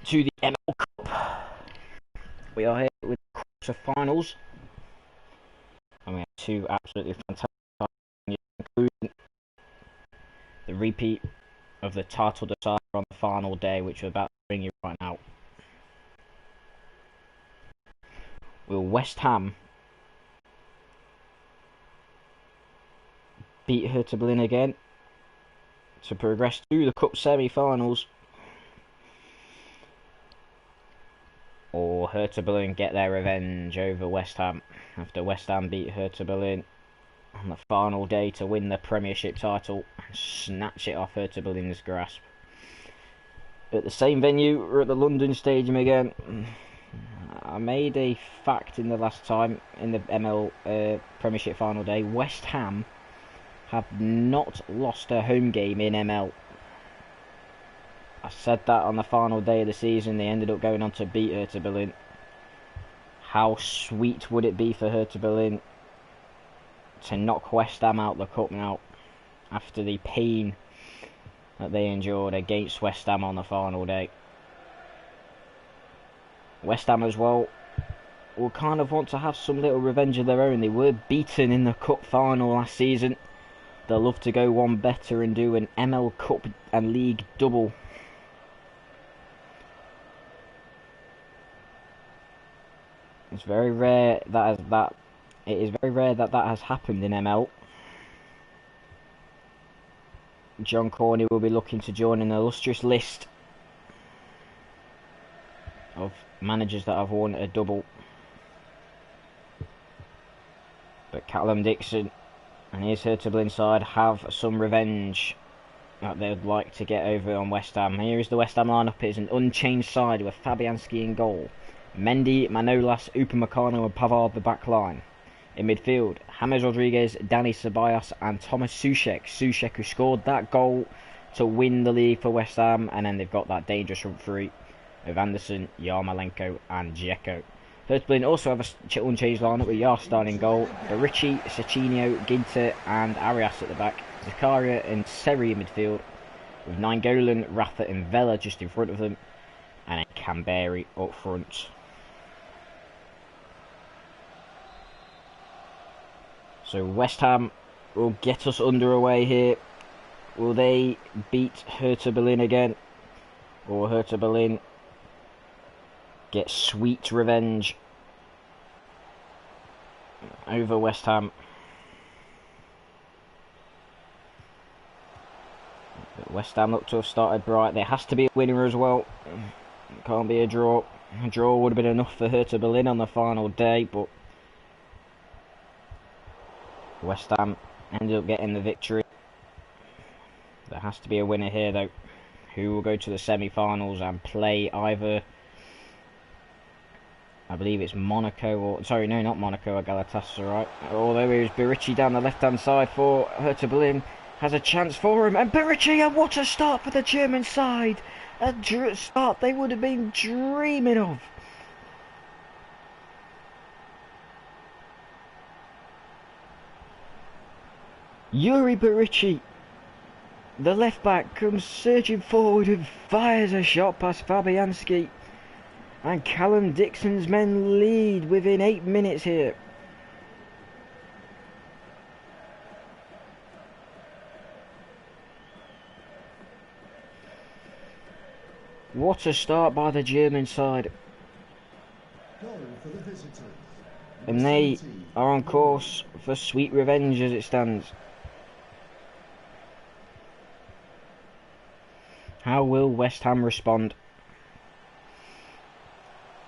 to the ML Cup. We are here with the quarter-finals, and we have two absolutely fantastic games, including the repeat of the title decider on the final day, which we're about to bring you right now. Will West Ham beat Hertha Berlin again to progress through the Cup semi-finals, or Hertha Berlin get their revenge over West Ham after West Ham beat Hertha Berlin on the final day to win the Premiership title and snatch it off Hertha Berlin's grasp? At the same venue, we're at the London Stadium again. I made a fact in the last time in the ML Premiership final day. West Ham have not lost a home game in ML. I said that on the final day of the season. They ended up going on to beat Hertha Berlin. How sweet would it be for Hertha Berlin to knock West Ham out the cup now, after the pain that they endured against West Ham on the final day? West Ham as well will kind of want to have some little revenge of their own. They were beaten in the cup final last season. They'll love to go one better and do an ML Cup and League double. It's very rare that has happened in ML. John Corney will be looking to join an illustrious list of managers that have won a double. But Callum Dixon and his Hertha Berlin side have some revenge that they would like to get over on West Ham. Here is the West Ham lineup. It is an unchanged side with Fabianski in goal, Mendy, Manolas, Upamecano and Pavard the back line. In midfield, James Rodriguez, Dani Ceballos and Thomas Soucek. Soucek, who scored that goal to win the league for West Ham, and then they've got that dangerous front three of Anderson, Yarmolenko and Dzeko. Hertha Berlin also have a unchanged lineup with Yarstein in goal, Barici, Cecchino, Ginter and Arias at the back, Zakaria and Seri in midfield, with Nainggolan, Rafa and Vela just in front of them, and then Kamberi up front. So West Ham will get us underway here. Will they beat Hertha Berlin again, or Hertha Berlin get sweet revenge over West Ham? But West Ham look to have started bright. There has to be a winner as well. It can't be a draw. A draw would have been enough for Hertha Berlin on the final day, but West Ham ended up getting the victory. There has to be a winner here though, who will go to the semi-finals and play either, I believe it's Monaco, or sorry, no, not Monaco, or Galatasaray. Although it was Barici down the left-hand side for Hertha Berlin, has a chance for him, and Barici, and what a start for the German side! A start they would have been dreaming of. Yuri Barici, the left back, comes surging forward and fires a shot past Fabianski. And Callum Dixon's men lead within 8 minutes here. What a start by the German side. And they are on course for sweet revenge as it stands. How will West Ham respond?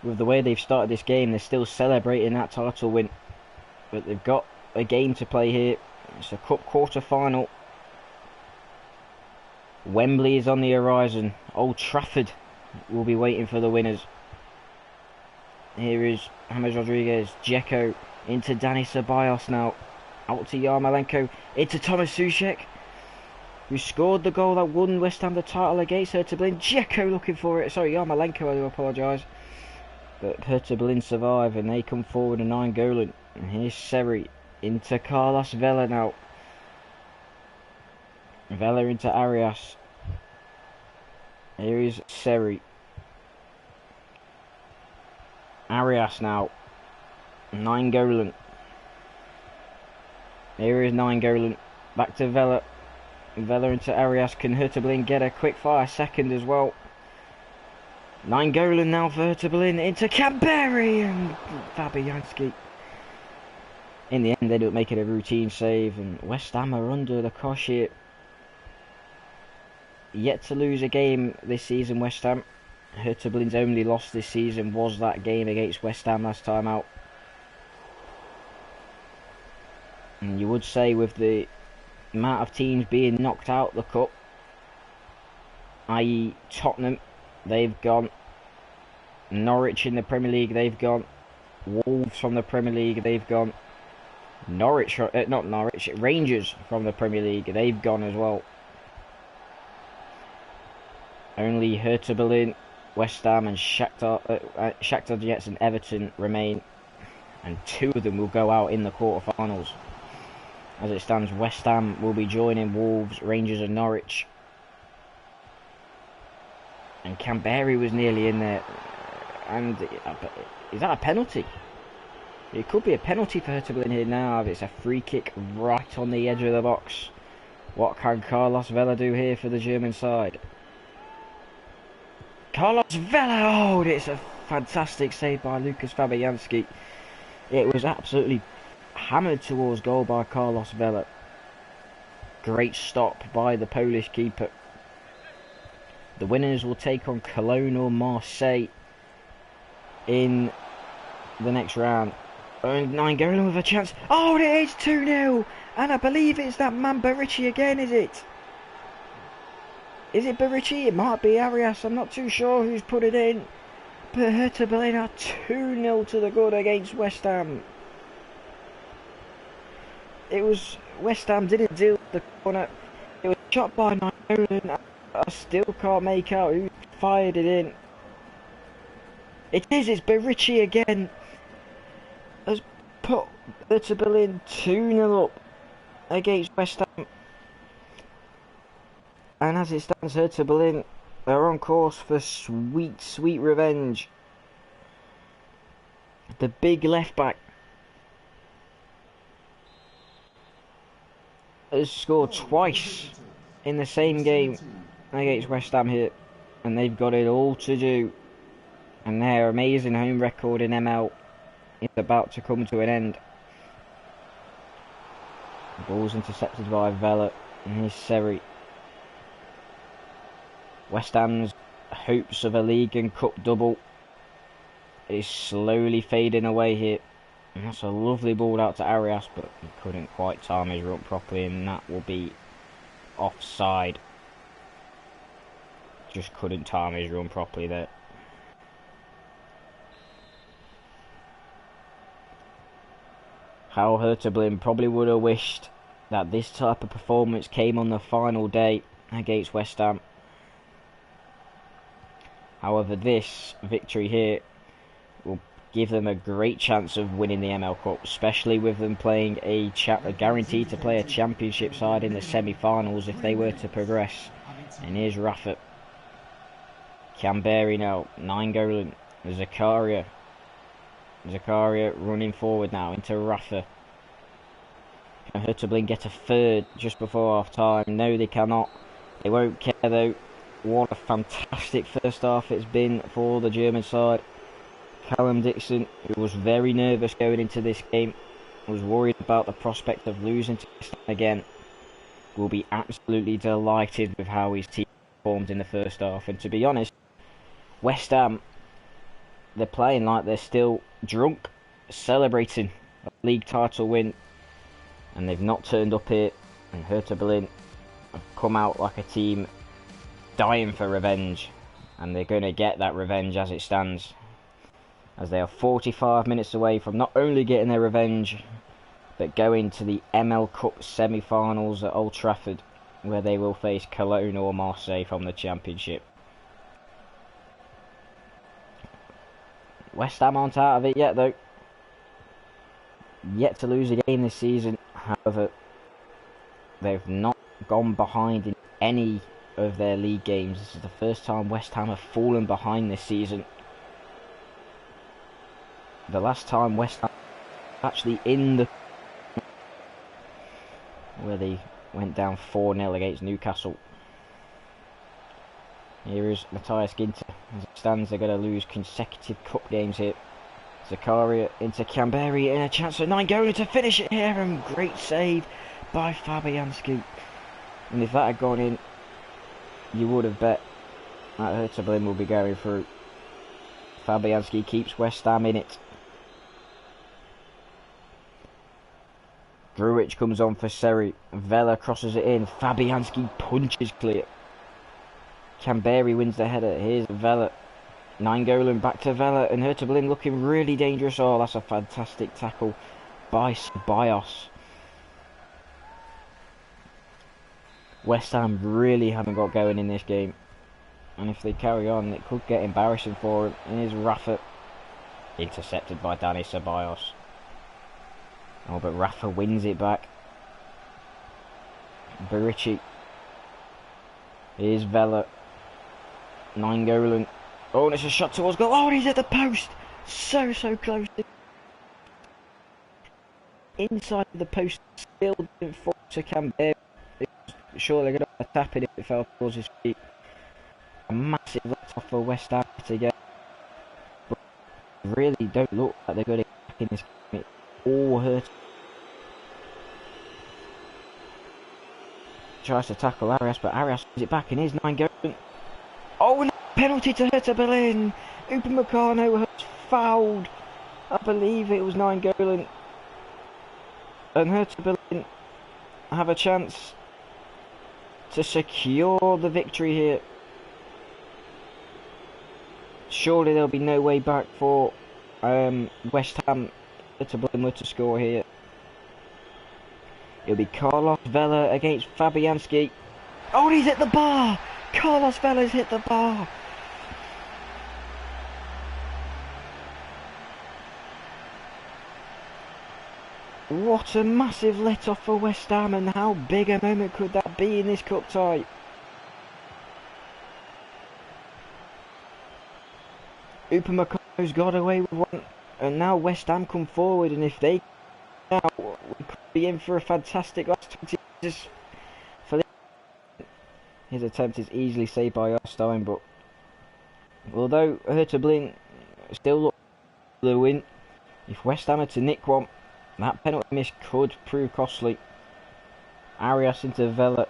With the way they've started this game, they're still celebrating that title win. But they've got a game to play here. It's a cup quarter-final. Wembley is on the horizon. Old Trafford will be waiting for the winners. Here is James Rodriguez, Dzeko into Dani Ceballos now. Out to Yarmolenko, into Thomas Soucek, who scored the goal that won West Ham the title against Hertha Berlin. Dzeko looking for it. Sorry, Yarmolenko, I do apologise. But Hertha Berlin survive and they come forward and Nainggolan. And here's Seri into Carlos Vela now. Vela into Arias. Here is Seri. Arias now. Nainggolan. Here is Nainggolan. Back to Vela. Vela into Arias. Can Hertha Berlin get a quick fire second as well? Nainggolan now for Hertha Berlin into Kamberi and Fabianski. In the end, they don't make it a routine save, and West Ham are under the cosh here. Yet to lose a game this season, West Ham. Hertha Berlin's only loss this season was that game against West Ham last time out. And you would say with the amount of teams being knocked out the cup, i.e. Tottenham, they've gone. Norwich in the Premier League, they've gone. Wolves from the Premier League, they've gone. Rangers from the Premier League, they've gone as well. Only Hertha Berlin, West Ham and Shakhtar Donetsk and Everton remain, and 2 of them will go out in the quarterfinals. As it stands, West Ham will be joining Wolves, Rangers and Norwich. And Kamberi was nearly in there. And is that a penalty? It could be a penalty for Hertha Berlin here now. It's a free kick right on the edge of the box. What can Carlos Vela do here for the German side? Carlos Vela! Oh, it's a fantastic save by Lucas Fabianski. It was absolutely hammered towards goal by Carlos Vela. Great stop by the Polish keeper. The winners will take on Cologne or Marseille in the next round. And Nainggolan with a chance. Oh, it is 2-0. And I believe it's that man Baricci again, is it? Is it Baricci? It might be Arias. I'm not too sure who's put it in. But Hertha Berlin are 2-0 to the good against West Ham. It was West Ham didn't deal with the corner. It was shot by Nainggolan. I still can't make out who fired it in. It's Baricci again. Has put Hertha Berlin 2-0 up against West Ham. And as it stands, Hertha Berlin are on course for sweet, sweet revenge. The big left back has scored twice in the same game against West Ham here, and they've got it all to do, and their amazing home record in ML is about to come to an end. The ball's intercepted by Vela, and here's Seri. West Ham's hopes of a league and cup double is slowly fading away here. And that's a lovely ball out to Arias, but he couldn't quite time his run properly, and that will be offside. Just couldn't time his run properly there. How Hertha Berlin probably would have wished that this type of performance came on the final day against West Ham. However, this victory here will give them a great chance of winning the ML Cup, especially with them playing a guaranteed to play a championship side in the semi-finals if they were to progress. And here's Rafa. Kamberi now, Nainggolan, Zakaria. Zakaria running forward now into Rafa. Can Hertha Berlin get a third just before half time? No, they cannot. They won't care though. What a fantastic first half it's been for the German side. Callum Dixon, who was very nervous going into this game, was worried about the prospect of losing to West Ham again, will be absolutely delighted with how his team performed in the first half. And to be honest, West Ham, they're playing like they're still drunk, celebrating a league title win, and they've not turned up here. And Hertha Berlin have come out like a team dying for revenge, and they're going to get that revenge as it stands, as they are 45 minutes away from not only getting their revenge but going to the ML Cup semi-finals at Old Trafford, where they will face Cologne or Marseille from the Championship. West Ham aren't out of it yet though. Yet to lose a game this season. However, they've not gone behind in any of their league games. This is the first time West Ham have fallen behind this season. the last time West Ham actually in the where they went down 4-0 against Newcastle. Here is Matthias Ginter. As it stands, they're going to lose consecutive cup games here. Zakaria into Kamberi, and a chance for Nainggolan to finish it here, and great save by Fabianski. And if that had gone in, you would have bet that Hertha Berlin will be going through. Fabianski keeps West Ham in it. Grujic comes on for Seri. Vela crosses it in. Fabianski punches clear. Kamberi wins the header. Here's Vela. Nainggolan back to Vela, and Hertha Berlin looking really dangerous. Oh, that's a fantastic tackle by Ceballos. West Ham really haven't got going in this game, and if they carry on, it could get embarrassing for them. And here's Rafa, intercepted by Dani Ceballos. Oh, but Rafa wins it back. Barici. Here's Vela. Nainggolan. Oh, and it's a shot towards goal. Oh, and he's at the post. So close. Inside the post. Still didn't fall to Kamberi. Surely going to tap it if it fell towards his feet. A massive let off for West Ham to get. But really don't look like they're going to get back in this game. It all hurt. Tries to tackle Arias, but Arias wins it back, and here's Nainggolan. Oh, and penalty to Hertha Berlin. Upamecano has fouled. I believe it was Nainggolan. And Hertha Berlin have a chance to secure the victory here. Surely there'll be no way back for West Ham. Hertha Berlin were to score here. It'll be Carlos Vela against Fabianski. Oh, and he's hit the bar! Carlos Vela's hit the bar! What a massive let-off for West Ham, and how big a moment could that be in this cup tie? Upamecano's got away with one, and now West Ham come forward, and if they now, we could be in for a fantastic last 20 minutes. His attempt is easily saved by Arstein, but although Hertha Berlin still look for the win, if West Ham are to nick one, that penalty miss could prove costly. Arias into Vela.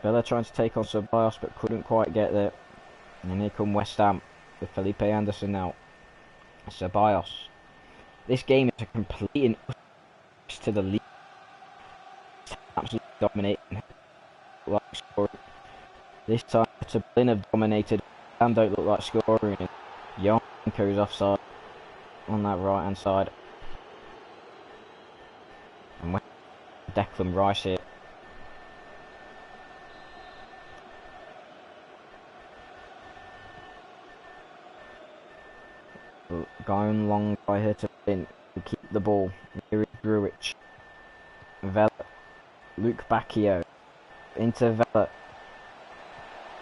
Vela trying to take on Ceballos but couldn't quite get there. And then here come West Ham with Felipe Anderson now. Ceballos. This game is a complete to the lead. Absolutely dominating. This time to Berlin have dominated and don't look like scoring. And Yarmolenko's offside on that right hand side. And when Declan Rice here. Going long by her to Berlin to keep the ball. Here is Grujic. Vela. Luke Bacchio. Into Vela.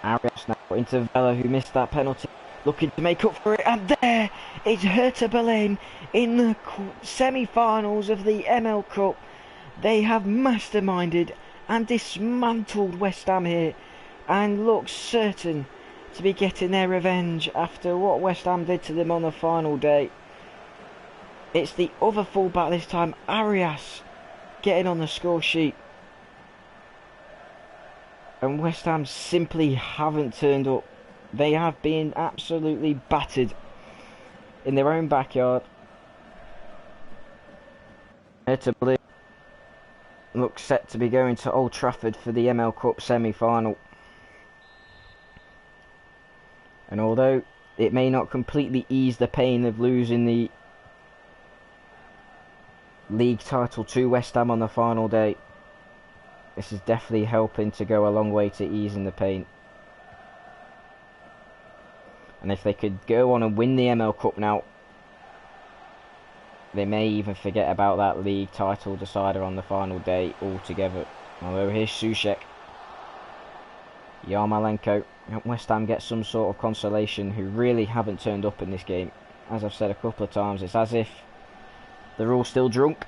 Arias now into Vela, who missed that penalty, looking to make up for it, and there is Hertha Berlin in the semi-finals of the ML Cup. They have masterminded and dismantled West Ham here, and look certain to be getting their revenge after what West Ham did to them on the final day. It's the other fullback this time, Arias, getting on the score sheet. And West Ham simply haven't turned up. They have been absolutely battered in their own backyard. Hertha Berlin looks set to be going to Old Trafford for the ML Cup semi-final. And although it may not completely ease the pain of losing the league title to West Ham on the final day, this is definitely helping to go a long way to easing the pain. And if they could go on and win the ML Cup now, they may even forget about that league title decider on the final day altogether. Although here's Soucek. Yarmolenko. West Ham get some sort of consolation, who really haven't turned up in this game. as I've said a couple of times, it's as if they're all still drunk.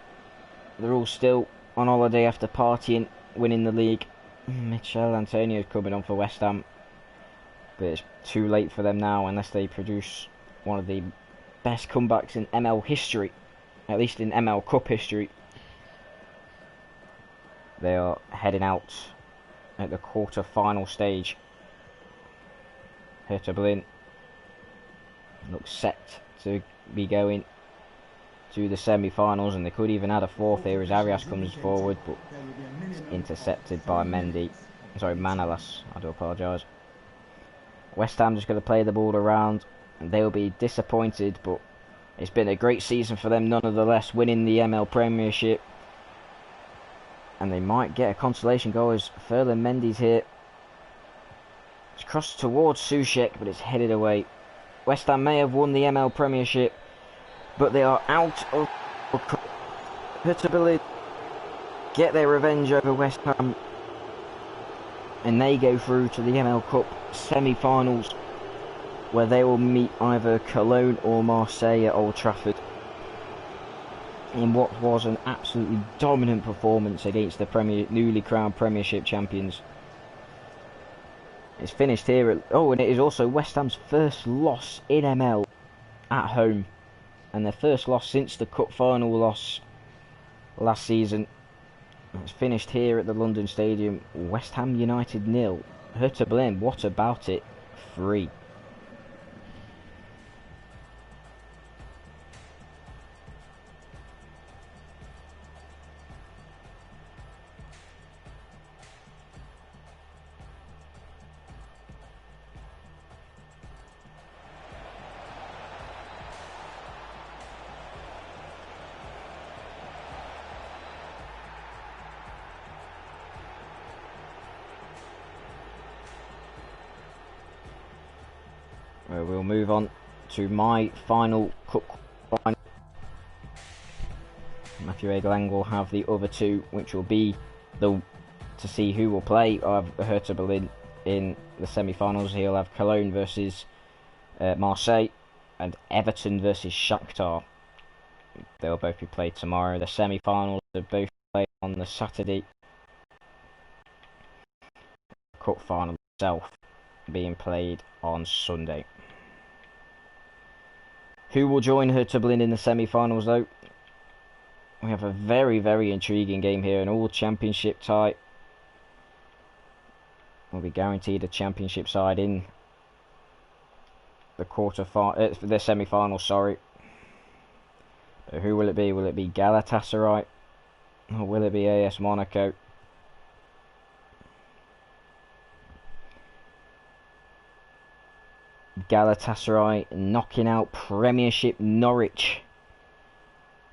They're all still on holiday after partying, winning the league. Michail Antonio's coming on for West Ham, but it's too late for them now unless they produce one of the best comebacks in ML history, at least in ML Cup history. They are heading out at the quarter-final stage. Hertha Berlin looks set to be going to the semi-finals, and they could even add a fourth here as Arias comes forward, but it's intercepted by Manolas. I do apologise. West Ham just going to play the ball around, and they'll be disappointed, but it's been a great season for them nonetheless, winning the ML Premiership. And they might get a consolation goal as Ferland Mendy's here. It's crossed towards Soucek, but it's headed away. West Ham may have won the ML Premiership, but they are out of Hertha Berlin get their revenge over West Ham, and they go through to the ML Cup semi-finals, where they will meet either Cologne or Marseille at Old Trafford in what was an absolutely dominant performance against the newly crowned Premiership champions. It's finished here at, and it is also West Ham's first loss in ML at home, and their first loss since the cup final loss last season. It's finished here at the London Stadium. West Ham United 0, Hertha Berlin, what about it, 3. We'll move on to my final cup final. Matthew Egelang will have the other two, which will be to see who will play Hertha Berlin in the semi-finals. He'll have Cologne versus Marseille and Everton versus Shakhtar. They'll both be played tomorrow. The semi-finals are both played on the Saturday. The cup final itself being played on Sunday. Who will join Hertha Berlin in the semi-finals though? We have a very, very intriguing game here, an all-championship tie. We'll be guaranteed a championship side in the the semi-final, sorry. But who will it be? Will it be Galatasaray? Or will it be AS Monaco? Galatasaray knocking out Premiership Norwich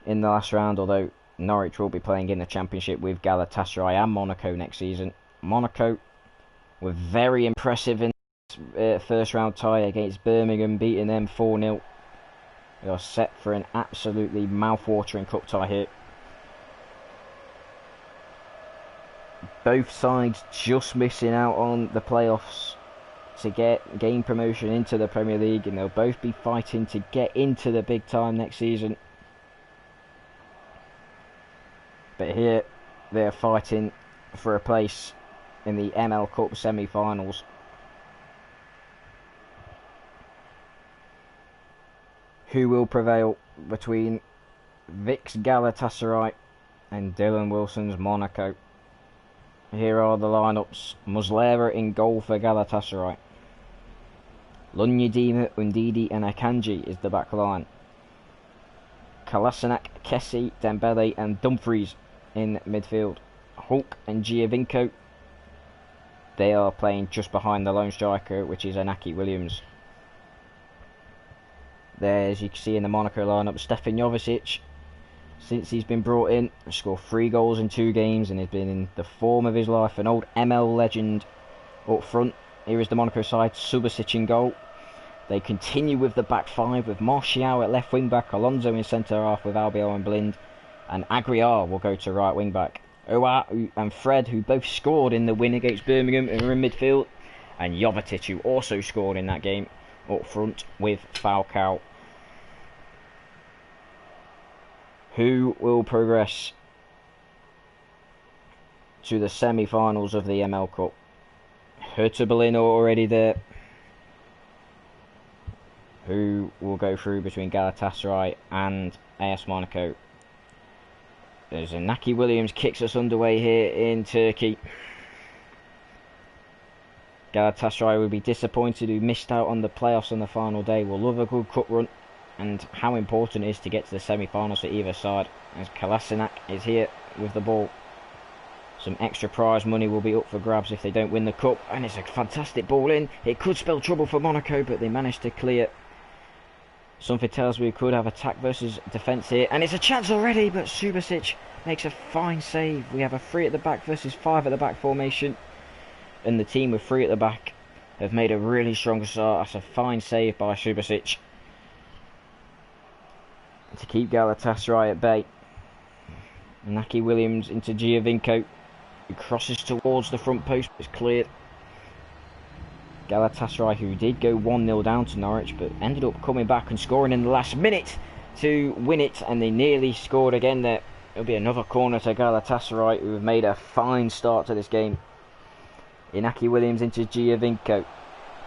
in the last round, although Norwich will be playing in the Championship with Galatasaray and Monaco next season. Monaco were very impressive in this first round tie against Birmingham, beating them 4-0. They are set for an absolutely mouth-watering cup tie here. Both sides just missing out on the playoffs to gain promotion into the Premier League, and they'll both be fighting to get into the big time next season. But here they are fighting for a place in the ML Cup semi-finals. Who will prevail between Vic's Galatasaray and Dylan Wilson's Monaco? Here are the lineups. Muslera in goal for Galatasaray. Lunyadima, Undidi and Akanji is the back line. Kolasinac, Kessie, Dembele and Dumfries in midfield. Hulk and Giovinco, they are playing just behind the lone striker, which is Inaki Williams. There, as you can see in the Monaco lineup, Stefan Jovicic, since he's been brought in, scored 3 goals in 2 games and has been in the form of his life. An old ML legend up front. Here is the Monaco side, Subasic in goal. They continue with the back 5 with Martial at left wing back, Alonso in centre half with Albiol and Blind, and Aguiar will go to right wing back. Oa and Fred, who both scored in the win against Birmingham, are in midfield, and Jovetic, who also scored in that game, up front with Falcao. Who will progress to the semi-finals of the ML Cup? Hertha Berlin are already there. Who will go through between Galatasaray and AS Monaco? As Inaki Williams kicks us underway here in Turkey. Galatasaray will be disappointed who missed out on the playoffs on the final day. Will love a good cup run, and how important it is to get to the semi-finals for either side. As Kolasinac is here with the ball. Some extra prize money will be up for grabs if they don't win the cup, and it's a fantastic ball in. It could spell trouble for Monaco, but they managed to clear. Something tells me we could have attack versus defence here, and it's a chance already, but Subasic makes a fine save. We have a 3 at the back versus 5 at the back formation, and the team with 3 at the back have made a really strong start. That's a fine save by Subasic to keep Galatasaray at bay. Inaki Williams into Giovinco, who crosses towards the front post, but it's cleared. Galatasaray, who did go 1-0 down to Norwich, but ended up coming back and scoring in the last minute to win it, and they nearly scored again there. It'll be another corner to Galatasaray, who have made a fine start to this game. Inaki Williams into Giovinco.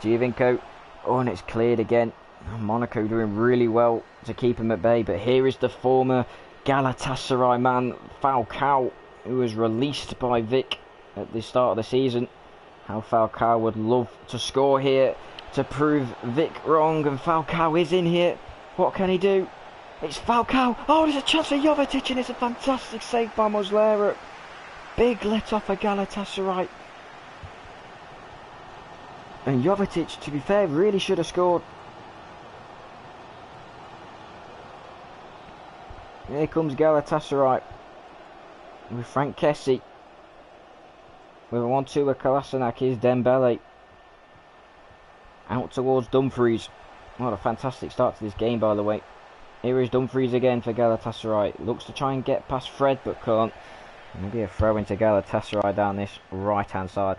Giovinco, oh, and it's cleared again. Monaco doing really well to keep him at bay, but here is the former Galatasaray man, Falcao, who was released by Vic at the start of the season. How Falcao would love to score here to prove Vic wrong, and Falcao is in here. What can he do? It's Falcao. Oh, there's a chance for Jovetic, and it's a fantastic save by Muslera. Big let off for Galatasaray. And Jovetic, to be fair, really should have scored. Here comes Galatasaray with Frank Kessie. With a 1-2 with Kolasinac is Dembele. Out towards Dumfries. What a fantastic start to this game, by the way. Here is Dumfries again for Galatasaray. Looks to try and get past Fred, but can't. Maybe a throw into Galatasaray down this right-hand side.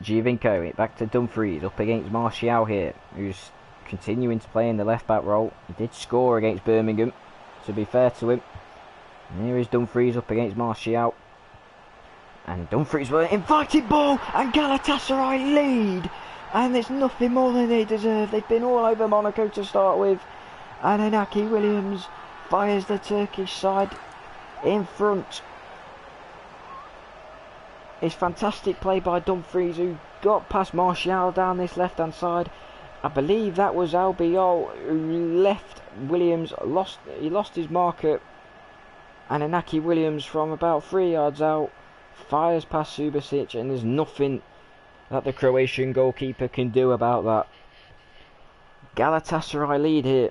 Giovinco, back to Dumfries, up against Martial here, who's continuing to play in the left-back role. He did score against Birmingham, to be fair to him. And here is Dumfries up against Martial. And Dumfries with an invited ball, and Galatasaray lead. And there's nothing more than they deserve. They've been all over Monaco to start with. And Inaki Williams fires the Turkish side in front. It's fantastic play by Dumfries, who got past Martial down this left-hand side. I believe that was Albiol who left Williams. He lost his marker. And Inaki Williams from about 3 yards out fires past Subasic, and there's nothing that the Croatian goalkeeper can do about that. Galatasaray lead here.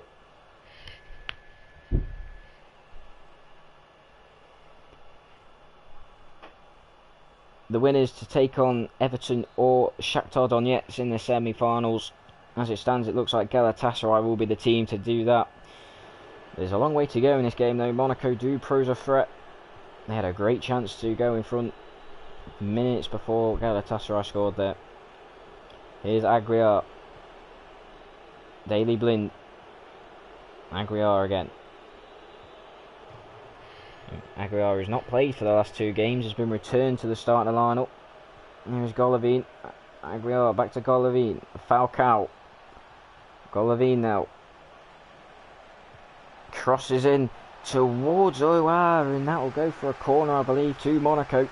The winners to take on Everton or Shakhtar Donetsk in the semi-finals. As it stands, it looks like Galatasaray will be the team to do that. There's a long way to go in this game though. Monaco do pose a threat. They had a great chance to go in front minutes before Galatasaray scored there. Here's Aguiar. Daley Blind. Aguiar again. Aguiar has not played for the last 2 games. Has been returned to the starting lineup. Here's Golovin. Aguiar back to Golovin. Falcao. Golovin now. Crosses in towards Oar, and that will go for a corner, I believe, to Monaco,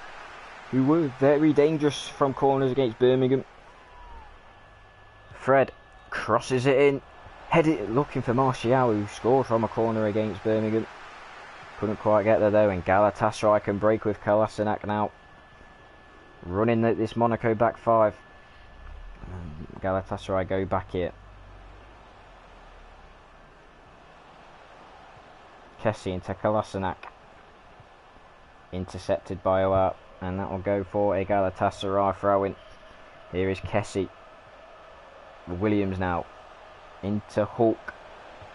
who were very dangerous from corners against Birmingham. Fred crosses it in, headed looking for Martial, who scored from a corner against Birmingham. Couldn't quite get there though, and Galatasaray can break with Kolasinac now. Running this Monaco back 5. Galatasaray go back here. Kessie into Kolasinac. Intercepted by Oar, and that will go for a Galatasaray throw-in. Here is Kessie. Williams now. Into Hulk,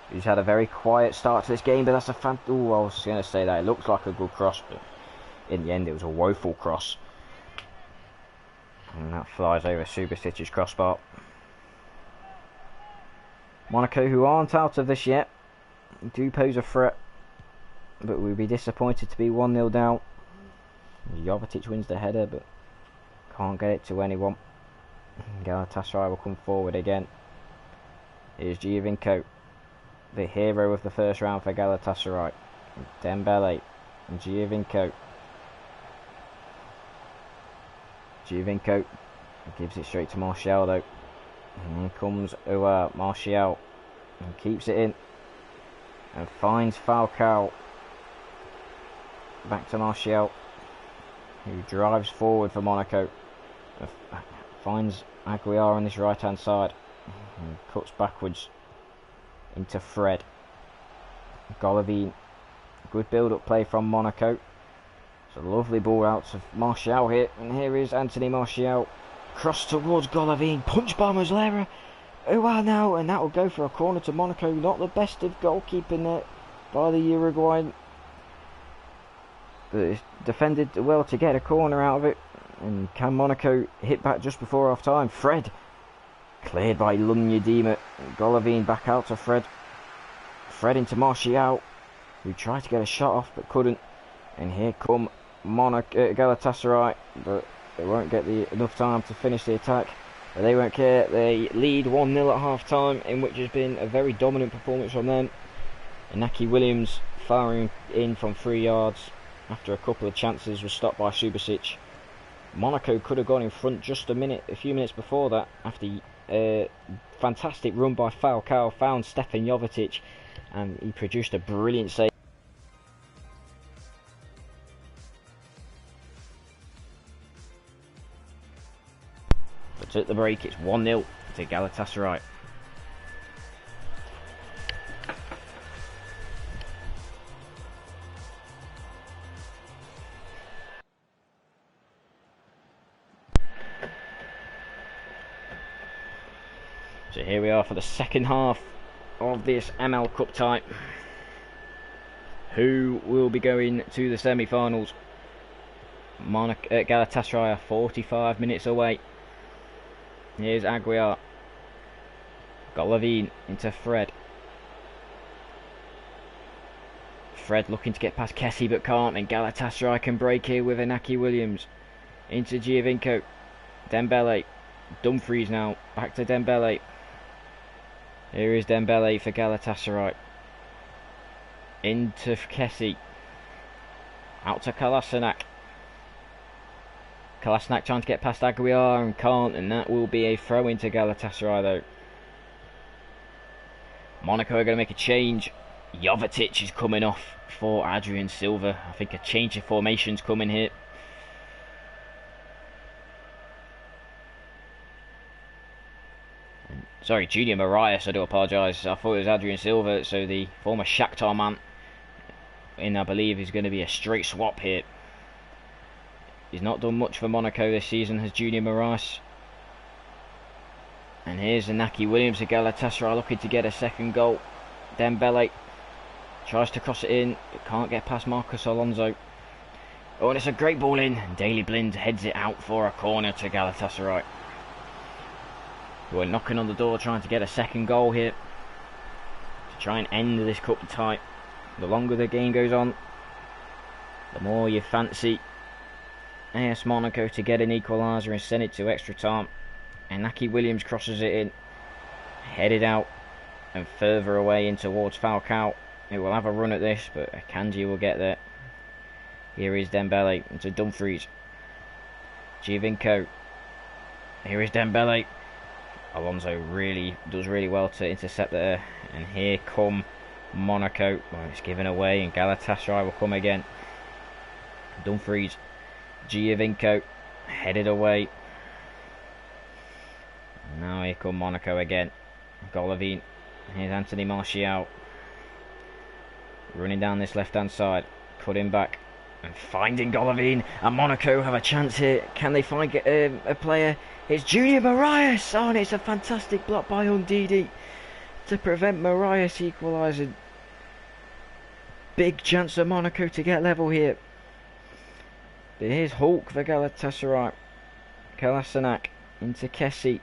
who's had a very quiet start to this game, but that's a I was going to say that. It looks like a good cross, but in the end it was a woeful cross. And that flies over Subasic's crossbar. Monaco, who aren't out of this yet, do pose a threat, but we'd be disappointed to be 1-0 down. Jovetic wins the header, but can't get it to anyone. Galatasaray will come forward again. Here's Giovinco, the hero of the first round for Galatasaray. Dembele and Giovinco. Giovinco gives it straight to Martial though. And here comes Martial, and keeps it in and finds Falcao. Back to Martial, who drives forward for Monaco. Finds Aguiar on this right hand side and cuts backwards into Fred. Golovin, good build up play from Monaco. It's a lovely ball out to Martial here, and here is Anthony Martial. Cross towards Golovin, punched by Muslera. Now, and that will go for a corner to Monaco. Not the best of goalkeeping there by the Uruguayan, but it's defended well to get a corner out of it. And can Monaco hit back just before half time? Fred, cleared by Lunyadima. Golovin back out to Fred. Fred into Martial, who tried to get a shot off but couldn't. And here come Galatasaray, but they won't get enough time to finish the attack. But they won't care. They lead 1-0 at half time, in which has been a very dominant performance from them. Inaki Williams firing in from 3 yards after a couple of chances was stopped by Subasic. Monaco could have gone in front just a few minutes before that, after a fantastic run by Falcao, found Stefan Jovetic, and he produced a brilliant save. But at the break, it's 1-0 to Galatasaray. So here we are for the second half of this ML Cup tie. Who will be going to the semi-finals? Galatasaray are 45 minutes away. Here's Aguiar. Golovin into Fred. Fred looking to get past Kessie but can't, and Galatasaray can break here with Inaki Williams. Into Giovinco. Dembele. Dumfries now. Back to Dembele. Here is Dembele for Galatasaray. Into Kessie. Out to Kolasinac. Kolasinac trying to get past Aguiar and can't, and that will be a throw into Galatasaray though. Monaco are going to make a change. Jovetic is coming off for Adrien Silva. I think a change of formation's coming here. Sorry, Junior Marias, I do apologise. I thought it was Adrien Silva, so the former Shakhtar man. I believe is going to be a straight swap here. He's not done much for Monaco this season, has Junior Marias. And here's Inaki Williams of Galatasaray looking to get a second goal. Dembele tries to cross it in, but can't get past Marcos Alonso. Oh, and it's a great ball in. Daley Blind heads it out for a corner to Galatasaray. We're knocking on the door trying to get a second goal here to try and end this cup tie. The longer the game goes on, the more you fancy AS Monaco to get an equaliser and send it to extra time. And Inaki Williams crosses it in, headed out and further away in towards Falcao, who will have a run at this, but Akanji will get there. Here is Dembele into Dumfries. Giovinco. Here is Dembele. Alonso does really well to intercept there, and here come Monaco. Well, it's given away, and Galatasaray will come again. Dumfries, Giovinco, headed away. Now here come Monaco again. Golovin. Here's Anthony Martial, running down this left hand side, cutting back and finding Golovin, and Monaco have a chance here. Can they find a player? It's Junior Marias. Oh, and it's a fantastic block by Undidi to prevent Marias equalising. Big chance for Monaco to get level here. But here's Hulk for Galatasaray. Kolasinac into Kessie.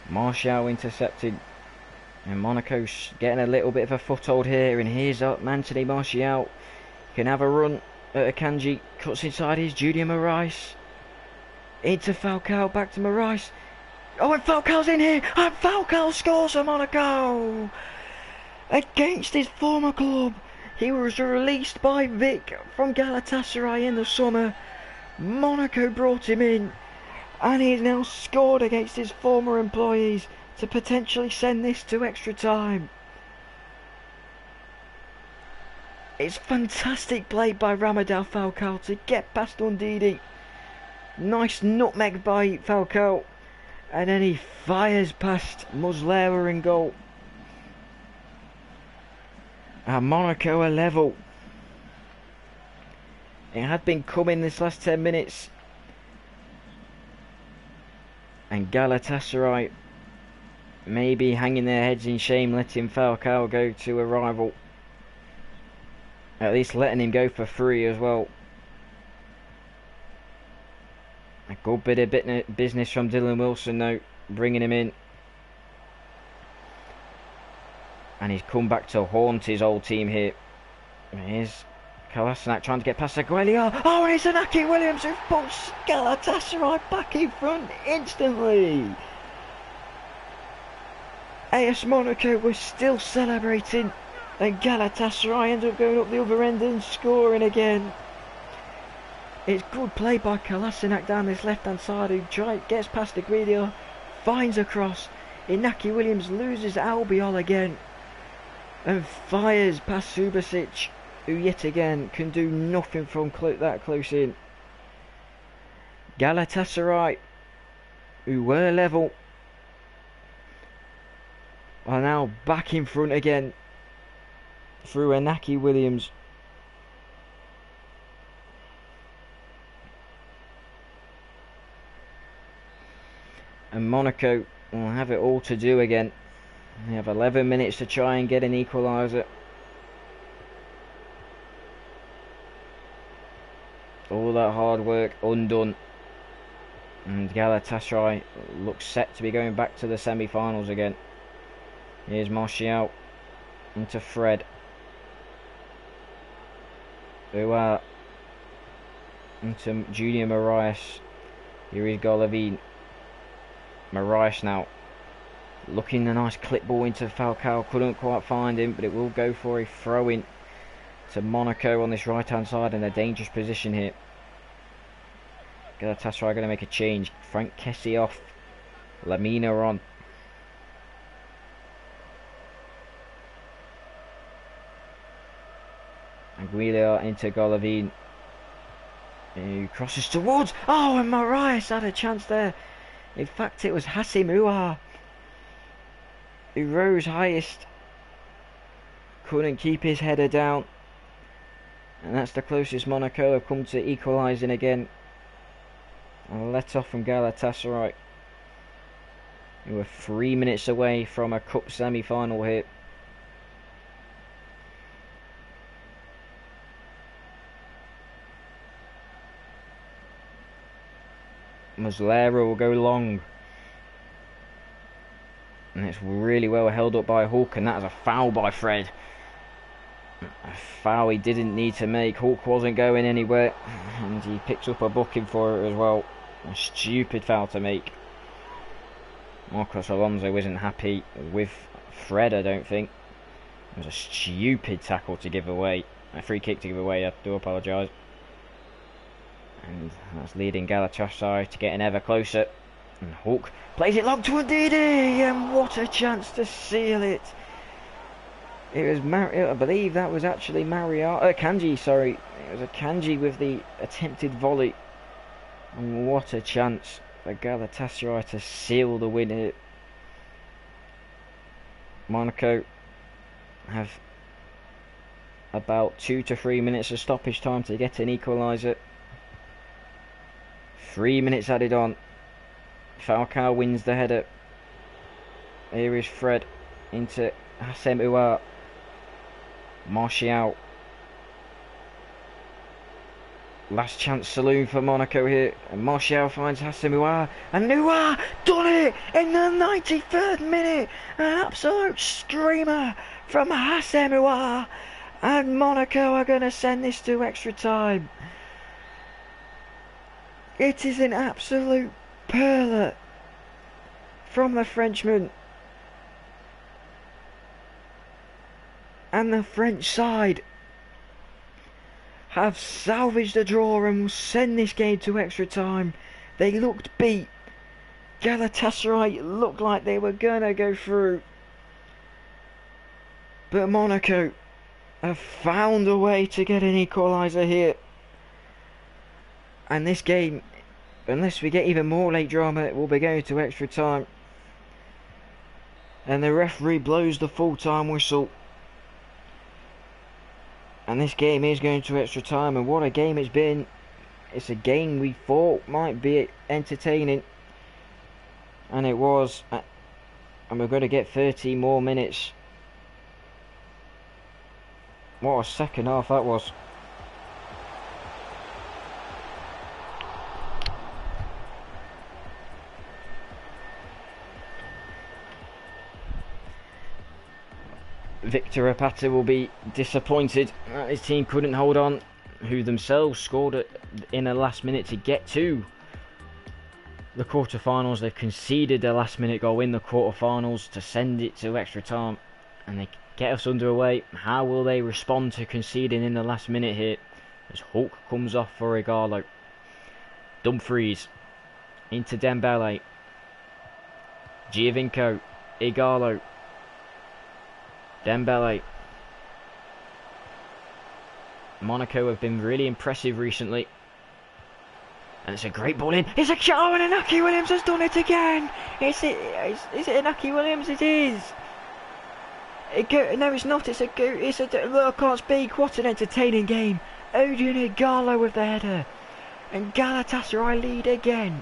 Martial intercepted. And Monaco's getting a little bit of a foothold here, and here's up Anthony Martial. Can have a run at Akanji, cuts inside his Junior Moraes. Into Falcao, back to Moraes. Oh, and Falcao's in here, and Falcao scores for Monaco! Against his former club. He was released by Vic from Galatasaray in the summer. Monaco brought him in, and he's now scored against his former employees to potentially send this to extra time. It's fantastic play by Ramadou Falcao to get past Ndidi. Nice nutmeg by Falcao, and then he fires past Muslera in goal. And Monaco are level. It had been coming this last 10 minutes. And Galatasaray maybe hanging their heads in shame, letting Falcao go to a rival. At least letting him go for free as well. A good bit of business from Dylan Wilson though, bringing him in. And he's come back to haunt his old team here. Here's Kolasinac trying to get past Aguilera. Oh, and it's Inaki Williams who puts Galatasaray back in front instantly. AS Monaco was still celebrating, and Galatasaray ended up going up the other end and scoring again. It's good play by Kolasinac down this left hand side, who gets past Aguilera, finds a cross. Inaki Williams loses Albiol again and fires past Subasic, who yet again can do nothing from that close in. Galatasaray, who were level, are now back in front again through Inaki Williams. And Monaco will have it all to do again. They have 11 minutes to try and get an equaliser. All that hard work undone. And Galatasaray looks set to be going back to the semi-finals again. Here's Martial into Fred. Uwa into Junior Moraes. Here is Golovin. Moraes now looking a nice clip ball into Falcao. Couldn't quite find him, but it will go for a throw-in to Monaco on this right-hand side in a dangerous position here. Galatasaray going to make a change. Frank Kessie off. Lamina on. Aguilera into Golovin, who crosses towards. Oh, and Moraes had a chance there. In fact, it was Hassim Ouar who rose highest. Couldn't keep his header down. And that's the closest Monaco have come to equalising again. And let off from Galatasaray, who were 3 minutes away from a cup semi-final here. Muslera will go long, and it's really well held up by Hulk, and that is a foul by Fred. A foul he didn't need to make. Hulk wasn't going anywhere, and he picks up a booking for it as well. A stupid foul to make. Marcos Alonso isn't happy with Fred, I don't think. It was a stupid tackle to give away. A free kick to give away, I do apologise. And that's leading Galatasaray to getting ever closer. And Hulk plays it long to Ndidi, and what a chance to seal it. It was I believe that was actually Akanji, sorry. It was Akanji with the attempted volley. And what a chance for Galatasaray to seal the win here. Monaco have about 2 to 3 minutes of stoppage time to get an equaliser. 3 minutes added on. Falcao wins the header. Here is Fred into Hassim Ouar. Martial Last chance saloon for Monaco here. And Martial finds Hassan Noir. And Noir done it in the 93rd minute. An absolute screamer from Hassan Noir. And Monaco are going to send this to extra time. It is an absolute perler from the Frenchman. And the French side have salvaged the draw and will send this game to extra time. They looked beat. Galatasaray looked like they were gonna go through. But Monaco have found a way to get an equaliser here. And this game, unless we get even more late drama, it will be going to extra time. And the referee blows the full-time whistle. And this game is going to extra time, and what a game it's been. It's a game we thought might be entertaining, and it was. And we're going to get 30 more minutes. What a second half that was. Victor Apata will be disappointed that his team couldn't hold on, who themselves scored in a last minute to get to the quarterfinals. They've conceded a last minute goal in the quarterfinals to send it to extra time, and they get us underway. How will they respond to conceding in the last minute here? As Hulk comes off for Igalo. Dumfries into Dembele. Giovinco. Igalo. Dembele. Monaco have been really impressive recently. And it's a great ball in. It's a shot, and Inaki Williams has done it again. Is it Inaki Williams? It is. No, it's not. It's a go. It's a. Look, I can't speak. What an entertaining game. Odion Igalo with the header. And Galatasaray lead again.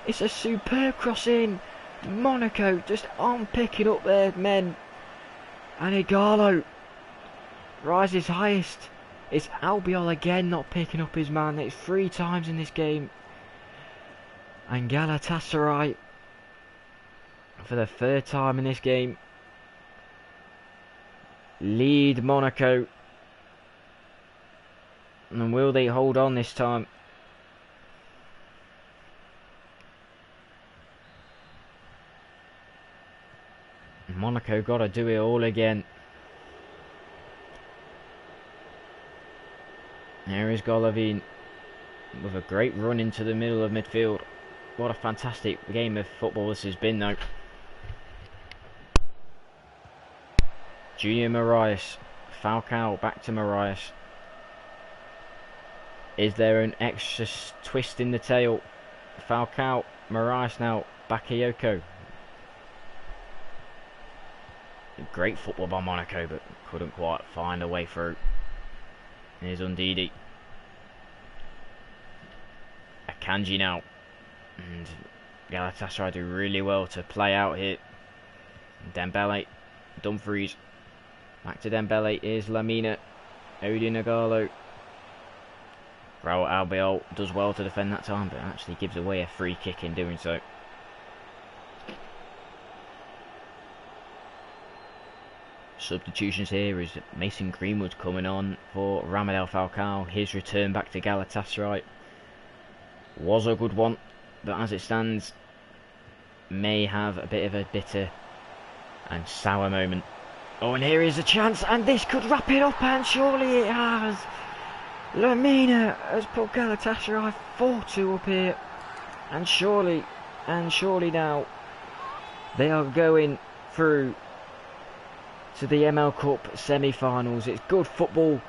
It's a superb cross in. Monaco just aren't picking up their men. And Igalo rises highest. It's Albiol again not picking up his man. It's 3 times in this game. And Galatasaray, for the 3rd time in this game, lead Monaco. And will they hold on this time? Monaco got to do it all again. There is Golovin with a great run into the middle of midfield. What a fantastic game of football this has been, though. Junior Moraes. Falcao back to Moraes. Is there an extra twist in the tail? Falcao. Moraes now. Bakayoko. Great football by Monaco, but couldn't quite find a way through. Here's Undidi. Akanji now. And Galatasaray do really well to play out here. Dembele. Dumfries. Back to Dembele. Here's Lamina. Odion Igalo. Raul Albiol does well to defend that time, but actually gives away a free kick in doing so. Substitutions here is Mason Greenwood coming on for Ramadel Falcao. His return back to Galatasaray was a good one, but as it stands, may have a bit of a bitter and sour moment. Oh, and here is a chance, and this could wrap it up, and surely it has. Lamina has put Galatasaray 4-2 up here, and surely now they are going through to the ML Cup semi-finals. It's good football.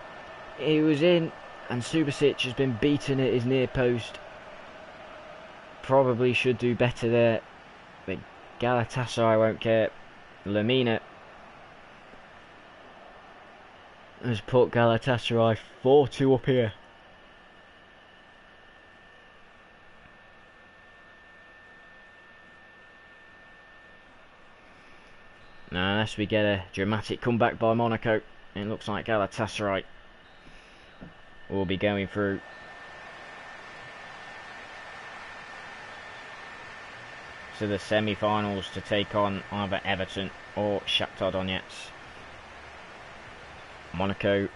He was in, and Subasic has been beaten at his near post. Probably should do better there, but Galatasaray won't care. Lamina has put Galatasaray 4-2 up here. Now, unless we get a dramatic comeback by Monaco, it looks like Galatasaray will be going through. To the semi-finals to take on either Everton or Shakhtar Donetsk. Monaco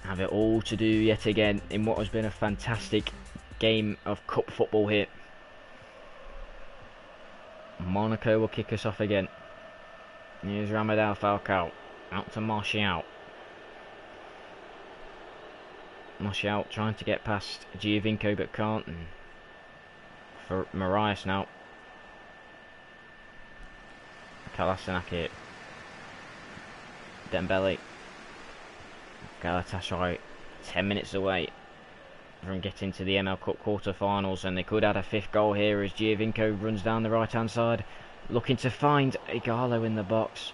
have it all to do yet again in what has been a fantastic game of cup football here. Monaco will kick us off again. Here's Radamel Falcao out to Martial. Martial trying to get past Giovinco but can't. And for Marias now. Kolasinac here. Dembele. Galatasaray 10 minutes away from getting to the ML Cup quarter-finals, and they could add a fifth goal here as Giovinco runs down the right-hand side, looking to find Ighalo in the box.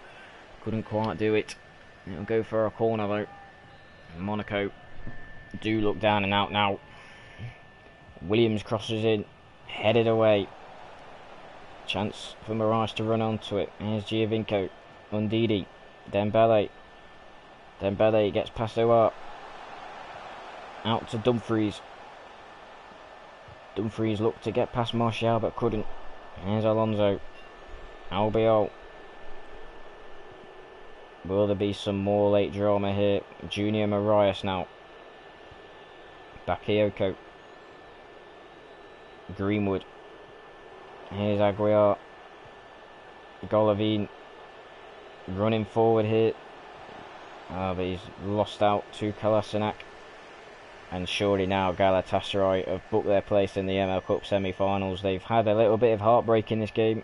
Couldn't quite do it. It'll go for a corner though. Monaco do look down and out now. Williams crosses in, headed away. Chance for Marias to run onto it. Here's Giovinco, Undidi, Dembele. Dembele gets past Oar. Out to Dumfries. Dumfries looked to get past Martial but couldn't. Here's Alonso. Albiol. Will there be some more late drama here? Junior Marias now. Bakayoko. Greenwood. Here's Aguiar. Golovin running forward here. But he's lost out to Kolasinac. And surely now Galatasaray have booked their place in the ML Cup semi-finals. They've had a little bit of heartbreak in this game,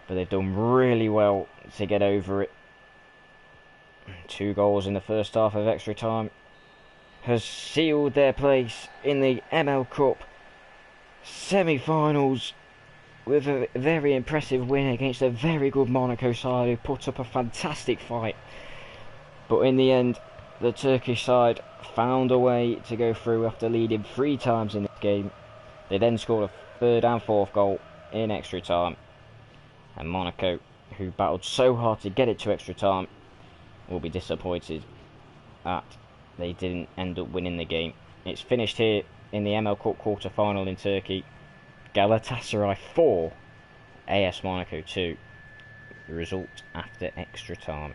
but they've done really well to get over it. 2 goals in the first half of extra time has sealed their place in the ML Cup semi-finals with a very impressive win against a very good Monaco side who put up a fantastic fight. But in the end, the Turkish side found a way to go through after leading 3 times in this game. They then scored a 3rd and 4th goal in extra time. And Monaco, who battled so hard to get it to extra time, will be disappointed that they didn't end up winning the game. It's finished here in the ML Cup quarter-final in Turkey. Galatasaray 4, AS Monaco 2. The result after extra time.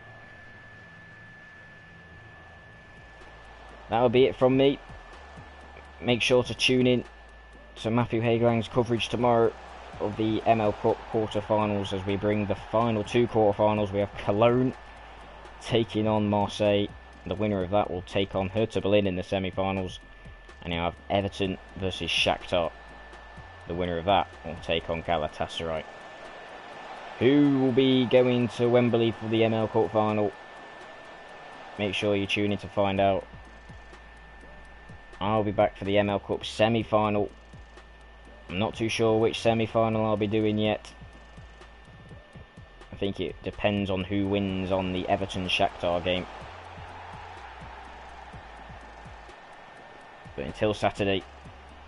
That'll be it from me. Make sure to tune in to Matthew Hagelang's coverage tomorrow of the ML Cup quarter-finals as we bring the final 2 quarter-finals. We have Cologne taking on Marseille. The winner of that will take on Hertha Berlin in the semi-finals. And you have Everton versus Shakhtar. The winner of that will take on Galatasaray. Who will be going to Wembley for the ML Cup final? Make sure you tune in to find out. I'll be back for the ML Cup semi-final. I'm not too sure which semi-final I'll be doing yet. I think it depends on who wins on the Everton-Shakhtar game. But until Saturday,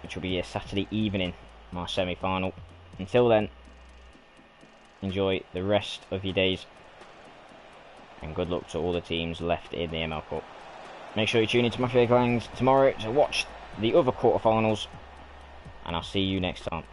which will be a Saturday evening, my semi-final. Until then, enjoy the rest of your days. And good luck to all the teams left in the ML Cup. Make sure you tune in to Matthew Hagelang's tomorrow to watch the other quarterfinals. And I'll see you next time.